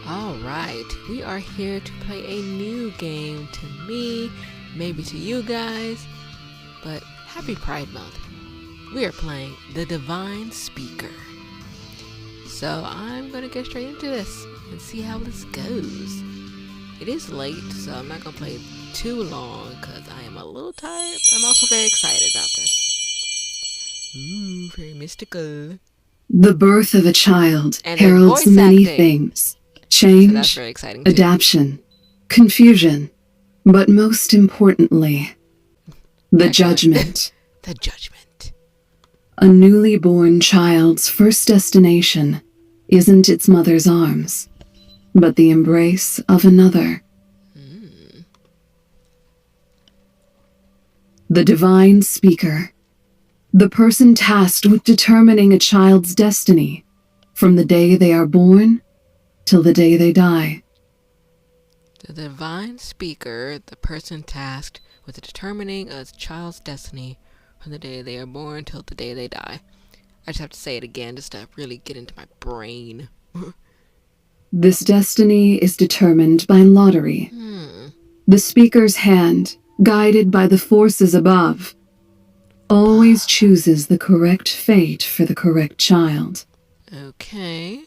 Alright, we are here to play a new game to me, maybe to you guys, but happy Pride Month. We are playing The Divine Speaker. So I'm going to get straight into this and see how this goes. It is late, so I'm not going to play too long because I am a little tired, but I'm also very excited about this. Ooh, very mystical. The birth of a child And heralds voice many acting. things. So that's Change, very exciting too. adaptation, confusion, but most importantly, the judgment. The judgment. A newly born child's first destination isn't its mother's arms, but the embrace of another. The divine speaker. The person tasked with determining a child's destiny from the day they are born till the day they die. The divine speaker, the person tasked with determining a child's destiny from the day they are born till the day they die. I just have to say it again just to really get into my brain. This destiny is determined by lottery. The speaker's hand, guided by the forces above, always chooses the correct fate for the correct child. Okay.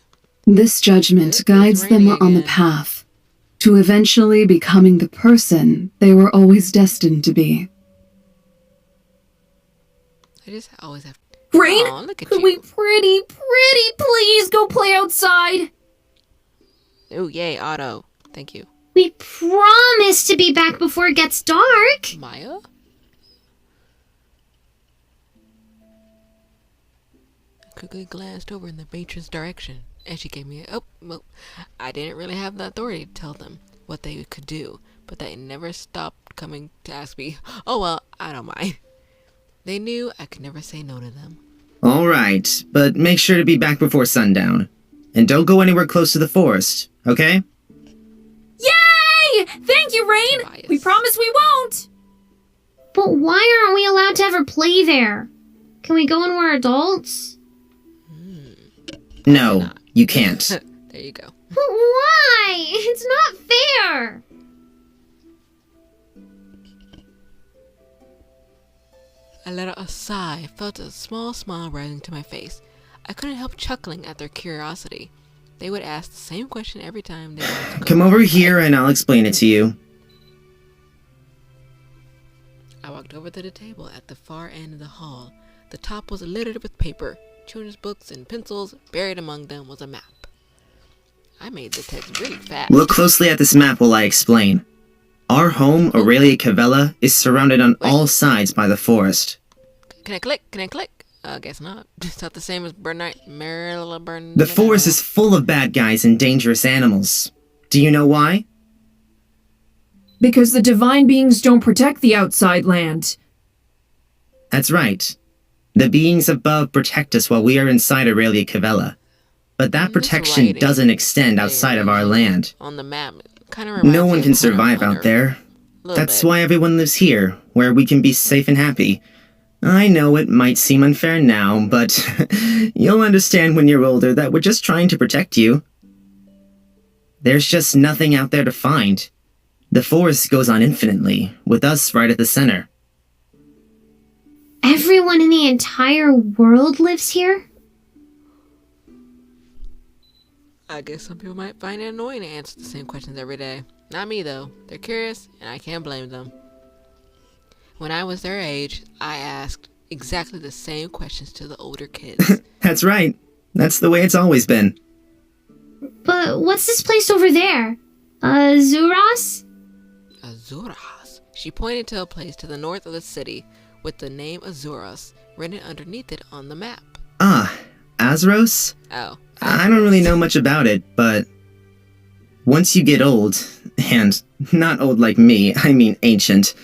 This judgment It's guides them raining on the again. path to eventually becoming the person they were always destined to be. I just always have Rain, Aw, look at could you. we pretty please go play outside? Oh, yay, Otto. Thank you. We promise to be back before it gets dark. Maya? I quickly glanced over in the matron's direction, and she gave me well, I didn't really have the authority to tell them what they could do, but they never stopped coming to ask me. Oh, well, I don't mind. They knew I could never say no to them. All right, but make sure to be back before sundown. And don't go anywhere close to the forest, okay? Yay! Thank you, Rain. Tobias. We promise we won't. But why aren't we allowed to ever play there? Can we go when we're adults? No, you can't. There you go. But why? It's not fair. I let out a sigh, felt a small smile rising to my face. I couldn't help chuckling at their curiosity. They would ask the same question every time they wanted to go. Come over here and I'll explain it to you. I walked over to the table at the far end of the hall. The top was littered with paper, children's books, and pencils. Buried among them was a map. I made the text really fast. Look closely at this map while I explain. Our home, Aurelia Cavella, is surrounded on all sides by the forest. Can I click? Can I click? Guess not. It's not the same as Bernard. The forest is full of bad guys and dangerous animals. Do you know why? Because the divine beings don't protect the outside land. That's right. The beings above protect us while we are inside Aurelia Cavella. But that This protection writing doesn't extend outside of our land. On the map, kind of reminds No me one of can Hunter x survive Hunter. out there. Little That's bit. why everyone lives here, where we can be safe and happy. I know it might seem unfair now, but you'll understand when you're older that we're just trying to protect you. There's just nothing out there to find. The forest goes on infinitely, with us right at the center. Everyone in the entire world lives here? I guess some people might find it annoying to answer the same questions every day. Not me, though. They're curious, and I can't blame them. When I was their age, I asked exactly the same questions to the older kids. That's right. That's the way it's always been. But what's this place over there? Zuras? Azuras. She pointed to a place to the north of the city with the name Azuras written underneath it on the map. Ah, Azros? Oh. I don't really know much about it, but once you get old, and not old like me, I mean ancient,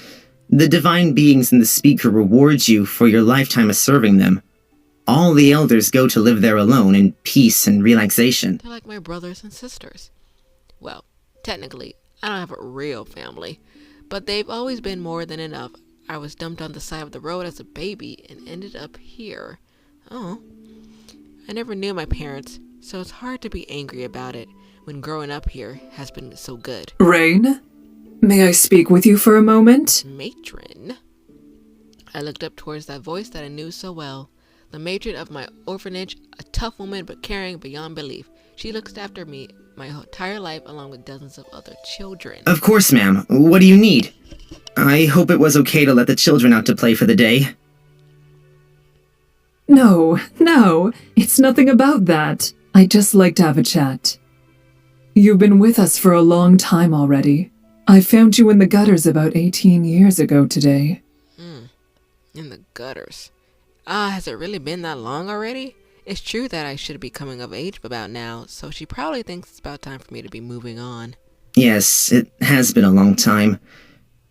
the divine beings in the speaker reward you for your lifetime of serving them. All the elders go to live there alone in peace and relaxation. They're like my brothers and sisters. Well, technically, I don't have a real family, but they've always been more than enough. I was dumped on the side of the road as a baby and ended up here. Oh. I never knew my parents, so it's hard to be angry about it when growing up here has been so good. Rain, may I speak with you for a moment? Matron. I looked up towards that voice that I knew so well. The matron of my orphanage, a tough woman but caring beyond belief. She looked after me my entire life along with dozens of other children. Of course, ma'am. What do you need? I hope it was okay to let the children out to play for the day. No, it's nothing about that. I'd just like to have a chat. You've been with us for a long time already. I found you in the gutters about 18 years ago today. In the gutters. Has it really been that long already? It's true that I should be coming of age about now, so she probably thinks it's about time for me to be moving on. Yes, it has been a long time.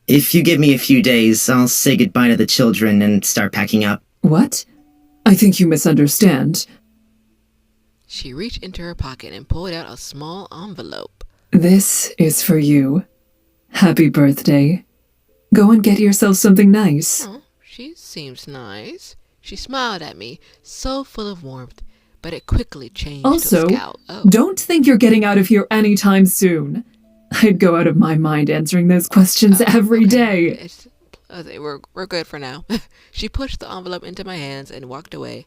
If you give me a few days, I'll say goodbye to the children and start packing up. What? I think you misunderstand. She reached into her pocket and pulled out a small envelope. This is for you. Happy birthday. Go and get yourself something nice. Oh, she seems nice. She smiled at me, so full of warmth, but it quickly changed Also, to a scowl. Oh. don't think you're getting out of here anytime soon. I'd go out of my mind answering those questions every day. We're good for now. She pushed the envelope into my hands and walked away,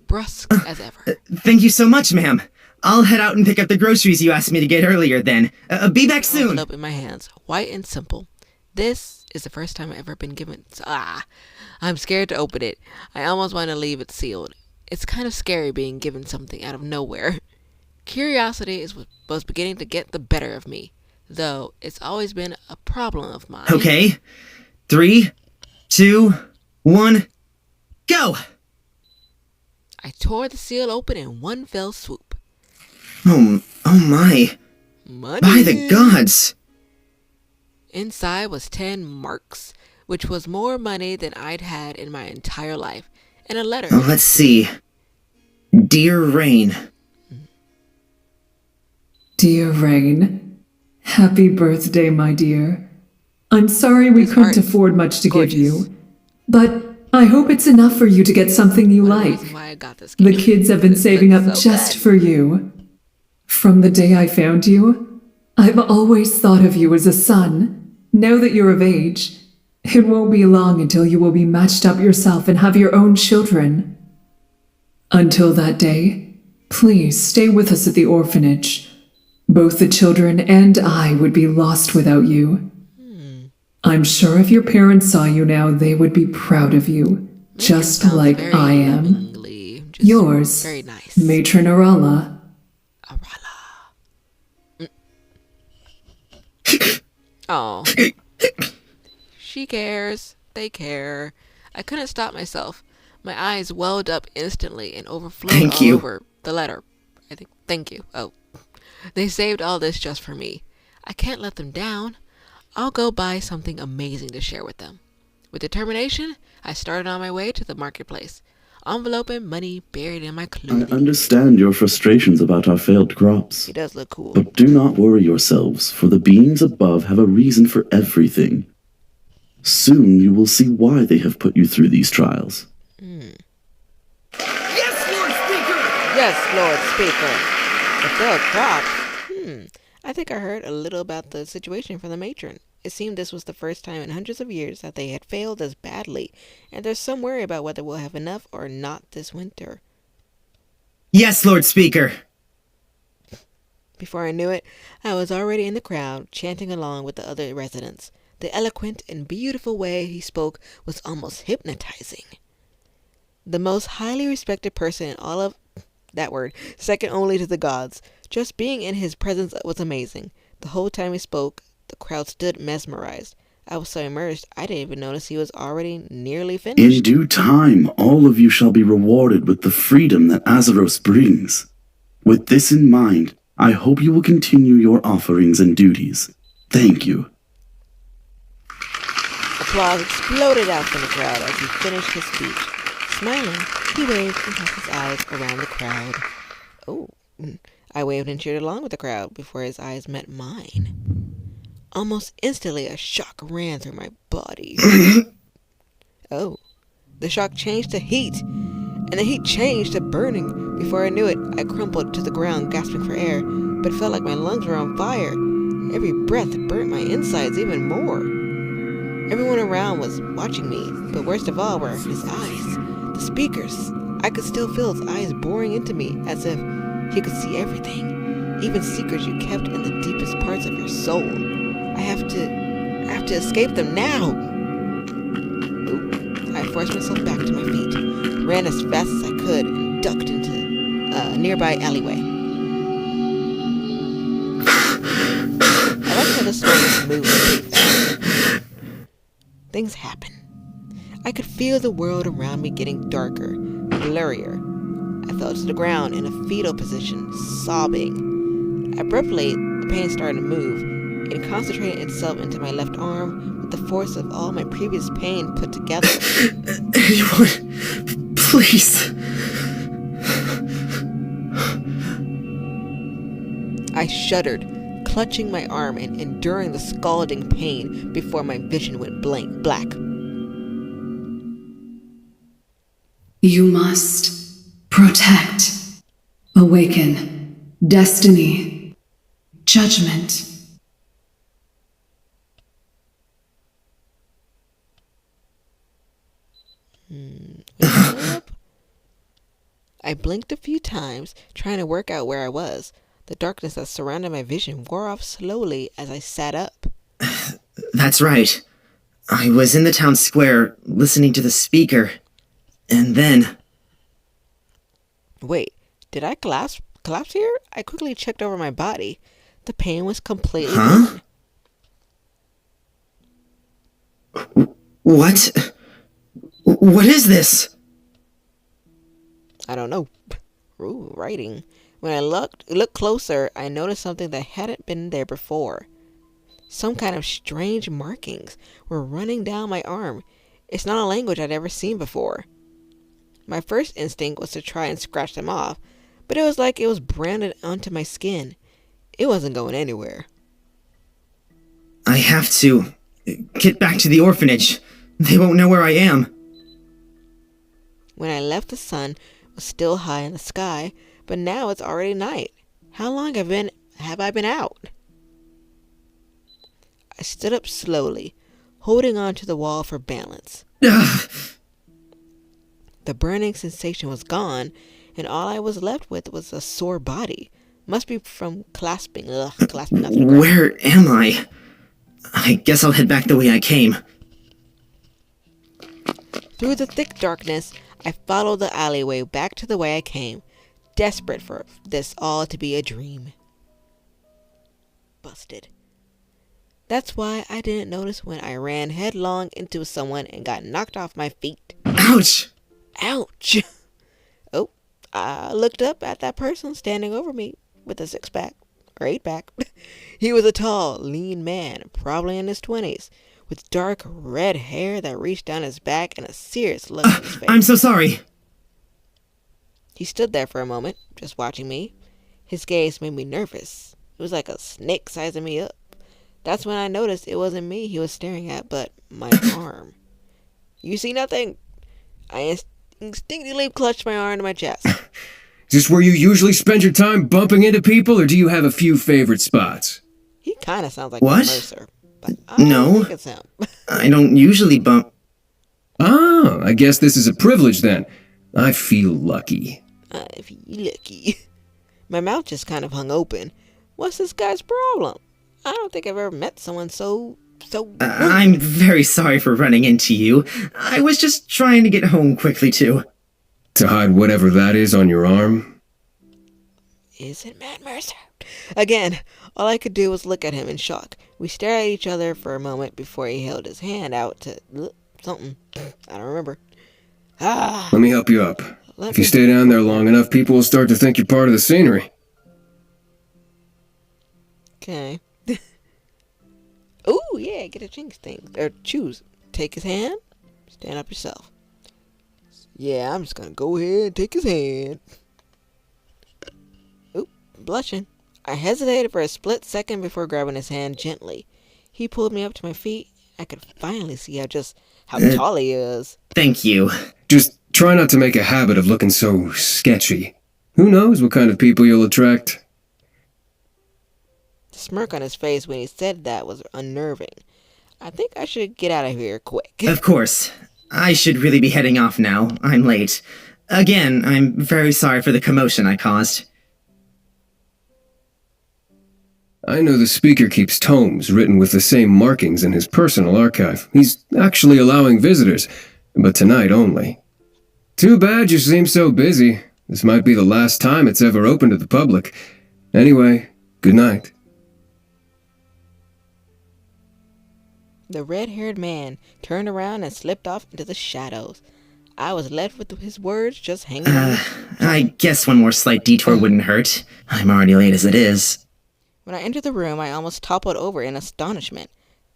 brusque as ever. Thank you so much, ma'am. I'll head out and pick up the groceries you asked me to get earlier then. Be back soon. Envelope in my hands, white and simple. This is the first time I've ever been given. I'm scared to open it. I almost want to leave it sealed. It's kind of scary being given something out of nowhere. Curiosity was beginning to get the better of me, though it's always been a problem of mine. Okay. 3, 2, 1, go! I tore the seal open in one fell swoop. Oh my. Money. By the gods. Inside was 10 marks, which was more money than I'd had in my entire life, and a letter. Let's see. Dear Rain. Dear Rain, happy birthday, my dear. I'm sorry we These couldn't are afford much to gorgeous. give you, but I hope it's enough for you to get something you One like. reason why I got this The game. kids have been This saving up looks so just good. for you. From the day I found you, I've always thought of you as a son. Now that you're of age, it won't be long until you will be matched up yourself and have your own children. Until that day, please stay with us at the orphanage. Both the children and I would be lost without you. I'm sure if your parents saw you now, they would be proud of you, just Sounds like very I am. lovingly, just Yours, very nice. Matron Arala. Oh. She cares. They care. I couldn't stop myself. My eyes welled up instantly and overflowed Thank all you. over the letter. I think, thank you. Oh. They saved all this just for me. I can't let them down. I'll go buy something amazing to share with them. With determination, I started on my way to the marketplace. Envelope and money buried in my I clothing. understand your frustrations about our failed crops. He does look cool. But do not worry yourselves, for the beings above have a reason for everything. Soon you will see why they have put you through these trials. Yes, Lord Speaker. The failed crops. I think I heard a little about the situation from the matron. It seemed this was the first time in hundreds of years that they had failed as badly, and there's some worry about whether we'll have enough or not this winter. Yes, Lord Speaker. Before I knew it, I was already in the crowd, chanting along with the other residents. The eloquent and beautiful way he spoke was almost hypnotizing. The most highly respected person in all of that word, second only to the gods. Just being in his presence was amazing. The whole time he spoke, the crowd stood mesmerized. I was so immersed, I didn't even notice he was already nearly In finished. due time, all of you shall be rewarded with the freedom that Azeros brings. With this in mind, I hope you will continue your offerings and duties. Thank you. Applause exploded out from the crowd as he finished his speech. Smiling, he waved and kept his eyes around the crowd. Oh, I waved and cheered along with the crowd before his eyes met mine. Almost instantly, a shock ran through my body. Oh, the shock changed to heat, and the heat changed to burning. Before I knew it, I crumpled to the ground, gasping for air, but it felt like my lungs were on fire. Every breath burnt my insides even more. Everyone around was watching me, but worst of all were his eyes. The speakers. I could still feel his eyes boring into me, as if he could see everything, even secrets you kept in the deepest parts of your soul. I have to escape them now. I forced myself back to my feet, ran as fast as I could, and ducked into a nearby alleyway. I like how the story moves pretty fast. Things happen. I could feel the world around me getting darker, blurrier. I fell to the ground in a fetal position, sobbing. Abruptly, the pain started to move. It concentrated itself into my left arm with the force of all my previous pain put together. Anyone, please. I shuddered, clutching my arm and enduring the scalding pain before my vision went black. You must protect, awaken, destiny, judgment. I blinked a few times, trying to work out where I was. The darkness that surrounded my vision wore off slowly as I sat up. That's right. I was in the town square, listening to the speaker. And then... Wait, did I collapse here? I quickly checked over my body. The pain was completely gone. What? What is this? I don't know. Ooh, writing. When I looked closer, I noticed something that hadn't been there before. Some kind of strange markings were running down my arm. It's not a language I'd ever seen before. My first instinct was to try and scratch them off, but it was like it was branded onto my skin. It wasn't going anywhere. I have to get back to the orphanage. They won't know where I am. When I left, the sun was still high in the sky, but now it's already night. How long have I been out? I stood up slowly, holding on to the wall for balance. The burning sensation was gone, and all I was left with was a sore body. Must be from clasping nothing. Where am I? I guess I'll head back the way I came. Through the thick darkness, I followed the alleyway back to the way I came, desperate for this all to be a dream. Busted. That's why I didn't notice when I ran headlong into someone and got knocked off my feet. Ouch! Ouch! Oh, I looked up at that person standing over me with a 6-pack, or 8-pack. He was a tall, lean man, probably in his 20s, with dark red hair that reached down his back and a serious look on his face. I'm so sorry. He stood there for a moment, just watching me. His gaze made me nervous. It was like a snake sizing me up. That's when I noticed it wasn't me he was staring at, but my arm. You see nothing? I instinctively clutched my arm to my chest. Is this where you usually spend your time bumping into people, or do you have a few favorite spots? He kind of sounds like What? Mercer, but I don't No. think it's him. I don't usually bump... Ah, I guess this is a privilege then. I feel lucky. If you lucky. My mouth just kind of hung open. What's this guy's problem? I don't think I've ever met someone so... I'm very sorry for running into you. I was just trying to get home quickly, too. To hide whatever that is on your arm? Is it Matt Mercer? Again, all I could do was look at him in shock. We stared at each other for a moment before he held his hand out to... something. I don't remember. Let me help you up. If you stay down there long enough, people will start to think you're part of the scenery. Okay. Ooh, yeah, get a jinx thing. Or choose. Take his hand. Stand up yourself. Yeah, I'm just gonna go ahead and take his hand. Ooh, blushing. I hesitated for a split second before grabbing his hand gently. He pulled me up to my feet. I could finally see how tall he is. Thank you. Just Try not to make a habit of looking so sketchy. Who knows what kind of people you'll attract? The smirk on his face when he said that was unnerving. I think I should get out of here quick. Of course. I should really be heading off now. I'm late. Again, I'm very sorry for the commotion I caused. I know the speaker keeps tomes written with the same markings in his personal archive. He's actually allowing visitors, but tonight only. Too bad you seem so busy. This might be the last time it's ever open to the public. Anyway, good night. The red-haired man turned around and slipped off into the shadows. I was left with his words just hanging on. I guess one more slight detour wouldn't hurt. I'm already late as it is. When I entered the room, I almost toppled over in astonishment.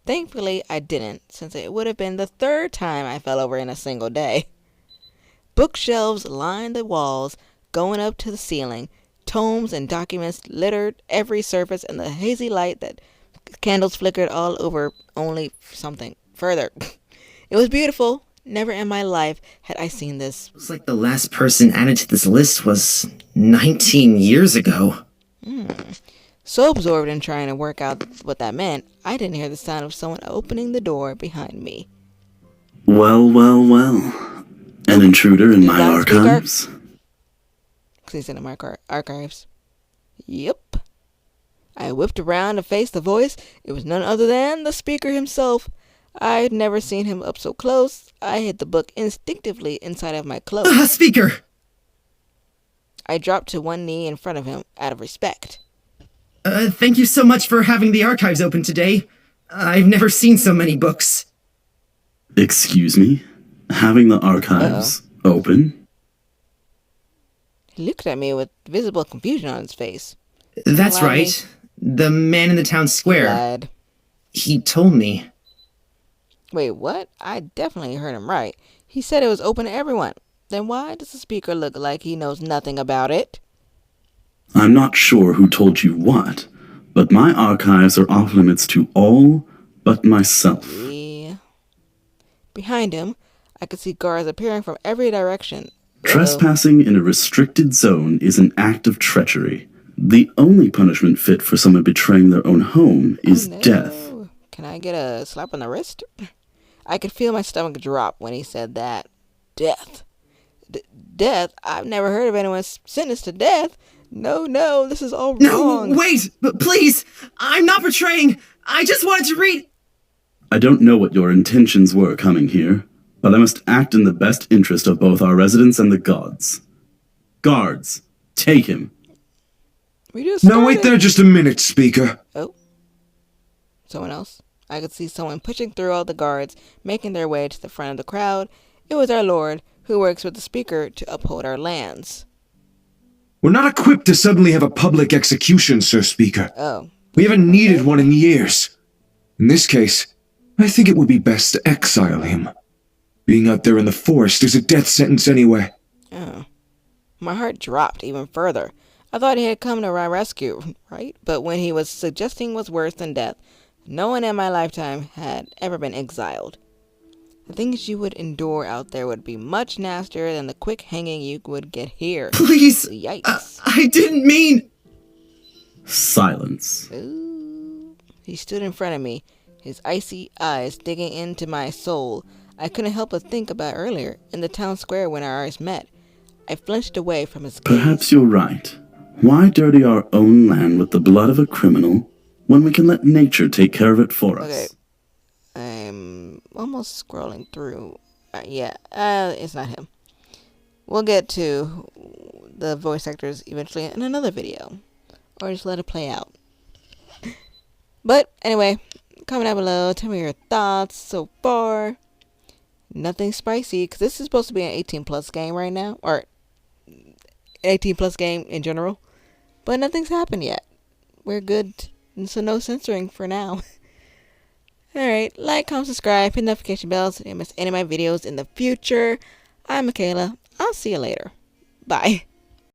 Thankfully, I didn't, since it would have been the third time I fell over in a single day. Bookshelves lined the walls, going up to the ceiling. Tomes and documents littered every surface, and the hazy light that candles flickered all over only something further. It was beautiful. Never in my life had I seen this. Looks like the last person added to this list was 19 years ago. So absorbed in trying to work out what that meant, I didn't hear the sound of someone opening the door behind me. Well, well, well. An intruder in my archives? He's in my archives. Yep. I whipped around to face the voice. It was none other than the speaker himself. I'd never seen him up so close. I hid the book instinctively inside of my cloak. Speaker! I dropped to one knee in front of him out of respect. Thank you so much for having the archives open today. I've never seen so many books. Excuse me? Having the archives open? He looked at me with visible confusion on his face. That's Allow right. The man in the town square. Lied. He told me. Wait, what? I definitely heard him right. He said it was open to everyone. Then why does the speaker look like he knows nothing about it? I'm not sure who told you what, but my archives are off limits to all but myself. Yeah. Behind him, I could see guards appearing from every direction. Trespassing in a restricted zone is an act of treachery. The only punishment fit for someone betraying their own home is death. Can I get a slap on the wrist? I could feel my stomach drop when he said that. Death. Death? I've never heard of anyone sentenced to death. No, this is all wrong. No, wait! But please! I'm not betraying! I just wanted to read... I don't know what your intentions were coming here, but I must act in the best interest of both our residents and the gods. Guards, take him. We just Now wait there just a minute, Speaker. Oh. Someone else? I could see someone pushing through all the guards, making their way to the front of the crowd. It was our Lord, who works with the Speaker to uphold our lands. We're not equipped to suddenly have a public execution, Sir Speaker. Oh. We haven't needed one in years. In this case, I think it would be best to exile him. Being out there in the forest is a death sentence anyway. Oh. My heart dropped even further. I thought he had come to my rescue, right? But when he was suggesting was worse than death, no one in my lifetime had ever been exiled. The things you would endure out there would be much nastier than the quick hanging you would get here. Please! Yikes. I didn't mean... Silence. Ooh. He stood in front of me, his icy eyes digging into my soul. I couldn't help but think about earlier, in the town square when our eyes met. I flinched away from his gaze. Perhaps you're right. Why dirty our own land with the blood of a criminal when we can let nature take care of it for us? Okay. I'm almost scrolling through. It's not him. We'll get to the voice actors eventually in another video. Or just let it play out. But anyway, comment down below. Tell me your thoughts so far. Nothing spicy, because this is supposed to be an 18+ game right now. Or 18+ game in general. But nothing's happened yet. We're good. So no censoring for now. Alright, like, comment, subscribe, hit notification bells so you don't miss any of my videos in the future. I'm Michaela. I'll see you later. Bye.